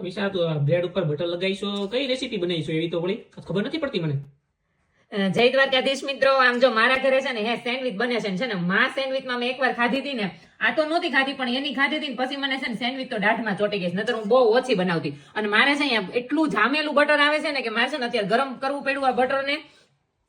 વિશાલ તું બ્રેડ ઉપર બટર લગાવીશો, કઈ રેસીપી બનાવીશો એવી તો વળી ખબર નથી પડતી મને. જય દ્વારકાધીશ મિત્રો, આમ જો મારા ઘરે છે ને સેન્ડવિચ બને છે ને માં સેન્ડવિચમાં મેં એકવાર ખાધી હતી ને, આ તો નહોતી ખાધી પણ એની ખાધી હતી ને પછી મને છે ને સેન્ડવિચ તો દાઢમાં ચોટી ગઈ, નતર હું બહુ ઓછી બનાવતી. અને મારે છે અહીંયા એટલું જામેલું બટર આવે છે ને કે મારે છે ને અત્યારે ગરમ કરવું પડ્યું આ બટર ને,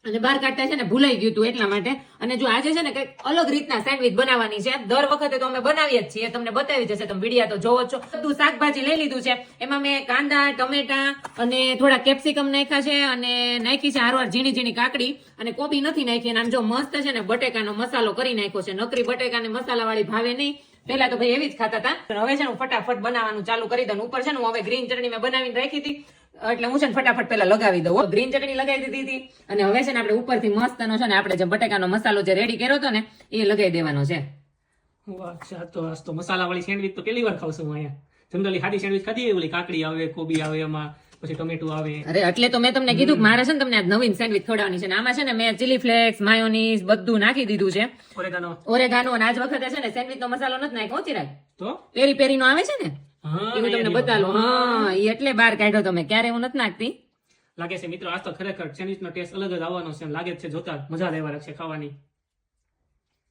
અને બહાર કાઢતા છે ને ભૂલાઈ ગયું હતું એટલા માટે. અને જો આજે છે ને કઈક અલગ રીતના સેન્ડવિચ બનાવવાની છે. દર વખતે તો અમે બનાવીએ જ છીએ, તમને બતાવી જશે, તમે વિડીયો તો જોવો છો. બધું શાકભાજી લઈ લીધું છે, એમાં મેં કાંદા, ટમેટા અને થોડા કેપ્સિકમ નાખ્યા છે, અને નાખી છે હારવાર ઝીણી ઝીણી કાકડી, અને કોબી નથી નાખી. અને આમ જો મસ્ત છે ને બટેકાનો મસાલો કરી નાખ્યો છે. નકરી બટેકાને મસાલા વાળી ભાવે નહીં, પેલા તો ભાઈ એવી જ ખાતા હતા. હવે છે ને ફટાફટ બનાવવાનું ચાલુ કરી દઉં. ઉપર છે ને હું હવે ગ્રીન ચટણી મેં બનાવીને રાખી હતી, એટલે હું છે ને ફટાફટ પેલા લગાવી દઉં. ગ્રીન ચટણી લગાવી દીધી હતી, અને હવે છે ને આપણે ઉપરથી મસ્તનો છે ને આપણે જે બટેકાનો મસાલો જે રેડી કર્યો હતો ને એ લગાવી દેવાનો છે. વાહ, તો મસાલા વાળી સેન્ડવિચ તો પહેલી વાર ખાવશું હું અહીંયા. જનરલી ખાધી સેન્ડવિચ ખાધી ઓલી કાકડી આવે, કોબી આવે, એમાં પછી ટમેટું આવે. અરે એટલે તો મેં તમને કીધું કે મારે છે ને તમને નવીન સેન્ડવિચ ખવડાવવાની છે. ને આમાં છે ને મેં ચીલી ફ્લેક્સ, માયોનીઝ બધું નાખી દીધું છે, ઓરેગાનો. અને આજ વખતે છે ને સેન્ડવિચ નો મસાલો નથી નાખ્યો ચિરાગ, તો પેરી પેરી નો આવે છે ને એ હું તમને બતાવું. હા, એ એટલે બહાર કાઢ્યો તમે, ક્યારે હું નથી નાખતી. લાગે છે મિત્રો આજ તો ખરેખર સેન્ડવિચ નો ટેસ્ટ અલગ જ આવવાનો છે. લાગે છે જોતા મજા લેવા રાખશે ખાવાની.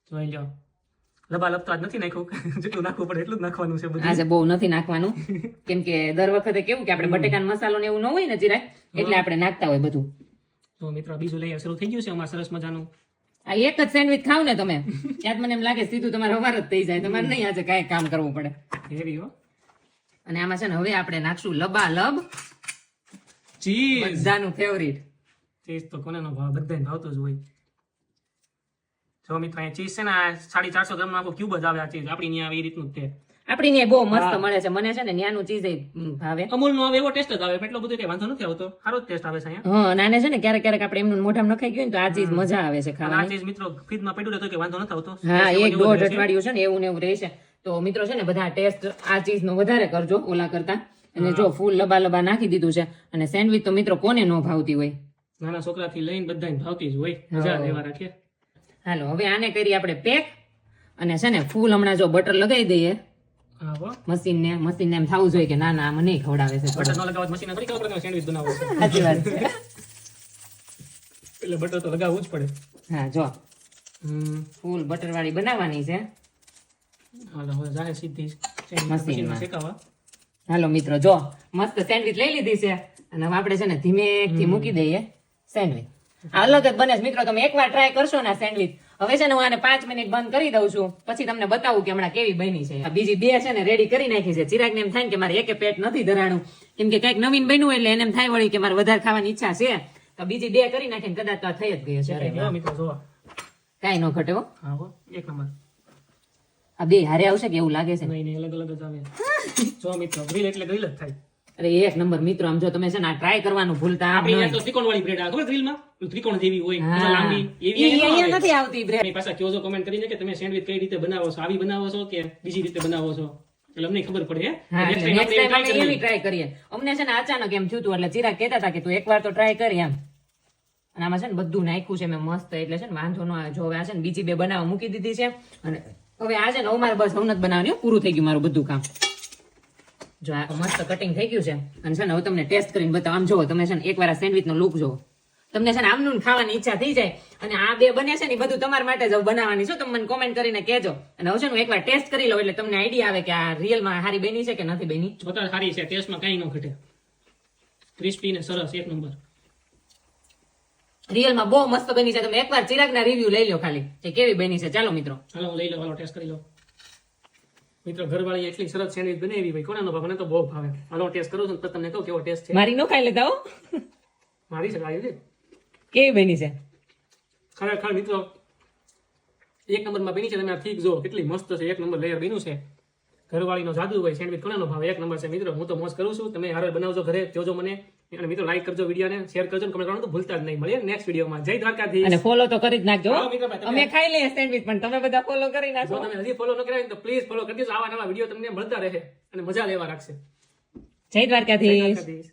જોઈ લો, લબા લપતા જ નથી નાખ્યું, જેટલું નાખવું પડે એટલું જ નાખવાનું છે બધું. આજે બહુ નથી નાખવાનું, કેમ કે દર વખતે કેવું કે આપણે બટેકાનો મસાલો ને એવું ન હોય ને ચિરાગ, એટલે આપણે નાખતા હોય બધું. તો મિત્રો બીજું લેયર શરૂ થઈ ગયું છે અમારે સરસ મજાનું. આ એક જ સેન્ડવિચ ખાવ ને તમે, ત્યાં મને એમ લાગે સીધું તમારે અમાર જ થઈ જાય, તમારે નહીં આજે કાંઈ કામ કરવું પડે. હેવી હો. અને આમાં છે ને હવે આપણે નાખશું લબાલબ ચીઝ, બધાનું ફેવરિટ. ચીઝ તો કોને નો ભાવ, બધાને ભાવતો જ હોય. જો મિત્રો અહીંયા ચીઝ છે ને 450 ગ્રામ નો આખો ક્યુબ જ આવે. આ ચીઝ આપણી ત્યાં આવે એ રીતનું જ છે. આપણી ત્યાં બહુ મસ્ત મળે છે. મને છે ને ત્યાંનું ચીઝ ભાવે. અમૂલ નો આવે એવો ટેસ્ટ જ આવે, એટલો બધો કઈ વાંધો નથી આવતો, સારો જ ટેસ્ટ આવે છે અહીંયા. હા, નાને છે ને ક્યારેક ક્યારેક આપણે એમનું મોઢામાં નખાઈ ગયું ને તો આ ચીઝ મજા આવે છે આ ખાવાની. ચીઝ મિત્રો ફ્રીજમાં પડ્યું રહેતો કે વાંધો નથી આવતો. હા, 1-1.5 અઠવાડિયું છે ને એવું ને એવું રહેશે. તો મિત્રો છે ને બધા ટેસ્ટ આ ચીઝ નો વધારે કરજો ઓલા કરતા. અને જો ફૂલ લબા લબા નાખી દીધું છે. અને સેન્ડવિચ તો મિત્રો કોને ન ભાવતી હોય, નાના છોકરાથી લઈને બધાને ભાવતી જ હોય. મજા લેવા રાખીએ. હાલો હવે આને કરી આપણે પેક. અને છે ને ફૂલ હમણાં જો બટર લગાવી દઈએ મશીન ને એમ થવું જોઈએ કે ના ના આમાં નહીં ખવડાવે છે. બટર ન લગાવવા મશીન નથી ખબર સેન્ડવિચ બનાવો છે. સાચી વાત છે. એટલે બટર તો લગાવવું જ પડે. હા, જો ફૂલ બટર વાળી બનાવવાની છે. હાલો હવે જાહે સીધી મશીનમાં શેકાવા. હાલો મિત્રો જો મસ્ત સેન્ડવિચ લઈ લીધી છે, અને હવે આપણે છે ને ધીમેથી મૂકી દઈએ સેન્ડવિચ. અલગ જ બને છે મિત્રો, તમે એકવાર ટ્રાય કરશો ને સેન્ડવિચ. હવે છે ને હું આને 5 મિનિટ બંધ કરી દઉં છું, પછી તમને બતાવું કે હમણાં કેવી બની છે. બીજી બે છે ને રેડી કરી નાખી છે. ચિરાગ ને એમ થાય કે મારે એકે પેટ નથી ધરાણું, કેમ કે કઈક નવીન બન્યું એટલે એને એમ થાય વળી કે મારે વધારે ખાવાની ઈચ્છા છે, તો બીજી બે કરી નાખીને કદાચ તો થઈ જ ગઈ છે. મિત્રો જોવા કઈ ન ઘટે હો. હા હો, એક નંબર. આ બે હારે આવશે કે એવું લાગે છે? નહીં નહીં, અલગ અલગ જ આવે. જો મિત્રો ગ્રીલ એટલે ગ્રીલ જ થાય. અરે એક નંબર મિત્રો, આમ જો તમે છે ને આ ટ્રાય કરવાનું ભૂલતા આપણી અહીંયા તો ત્રિકોણ વાળી બ્રેડ આવે ખબર, ગ્રીલમાં ત્રિકોણ જેવી હોય લાંબી, એવી અહીંયા નથી આવતી બ્રેડ. એની પાછા કયો કમેન્ટ કરીને કે તમે સેન્ડવિચ કઈ રીતે બનાવો છો, આવી બનાવો છો કે બીજી રીતે બનાવો છો, એટલે અમને ખબર પડે. નેક્સ્ટ ટાઈમ આપણે એવી ટ્રાય કરીએ. અમને છે ને અચાનક એમ થયું હતું, એટલે ચિરાગ કહેતા હતા કે તું એકવાર તો ટ્રાય કરી એમ. અને આમાં છે ને બધું નાખ્યું છે મેં મસ્ત, એટલે છે ને વાંધો ન આવે. જો હવે આ છે ને બીજી બે બનાવવા મૂકી દીધી છે, અને હવે આ છે ને મારે બસ હમણાં જ બનાવવાની, પૂરું થઈ ગયું મારું બધું કામ. જો આ મસ્ત કટિંગ થઈ ગયું છે, અને છે ને હવે તમને ટેસ્ટ કરીને બતાવો. આમ જોવો તમે છે ને એકવાર આ સેન્ડવિચ નો લુક જોવો, તમને છે ને આમનું ખાવાની ઈચ્છા થઈ જાય. અને આ બે બને છે ને બધું તમારા માટે જ બનાવવાની છે, તમે મને કોમેન્ટ કરીને કહેજો. અને હવે છે ને એકવાર ટેસ્ટ કરી લો એટલે તમને આઈડિયા આવે કે આ રિયલમાં સારી બની છે કે નથી બની. બધા સારી છે, ટેસ્ટમાં કઈ ન ઘટે, ક્રિસ્પી ને સરસ એક નંબર. રિયલમાં બહુ મસ્ત બની છે. તમે એકવાર ચિરાગના રિવ્યુ લઈ લો ખાલી કે કેવી બની છે. ચાલો મિત્રો, હાલો લઈ લો, હાલો ટેસ્ટ કરી લો. મિત્રો ઘરવાળી એટલી સરસ સેન્ડવિચ બનાવી ભાઈ, કોને નો ભાવે? મને તો બહુ ભાવે. હાલો ટેસ્ટ કરું છું તો તમને કહું કેવો ટેસ્ટ છે. મારી નો ખાઈ લેતા હો. મારી છે ખાઈ લે. કેવી બની છે? ખરેખર મિત્રો એક નંબરમાં બની છે. તમે આ થીક જો કેટલી મસ્ત છે, એક નંબર લેયર બન્યું છે. ઘરવાળીનો જાદુ હોય, સેન્ડવિચ કોને નો ભાવે? એક નંબર છે મિત્રો. હું તો મોજ કરું છું, તમે હારે બનાવજો ઘરે, જોજો મને. અને મિત્રો લાઈક કરજો વિડીયોને, શેર કરજો, કમેન્ટ કરવાનું તો ભૂલતા જ નહીં. મળીએ નેક્સ્ટ વિડીયોમાં. જય દ્વારકાધીશ. અને ફોલો તો કરી જ નાખજો. મિત્રો અમે ખાઈ લઈએ સેન્ડવિચ, પણ તમે બધા ફોલો કરી નાખો. જો તમે હજી ફોલો ન કર્યા તો પ્લીઝ ફોલો કરી દેજો. આવા નવા વિડીયો તમને મળતા રહે અને મજા લેવા રાખશે. જય દ્વારકાધીશ.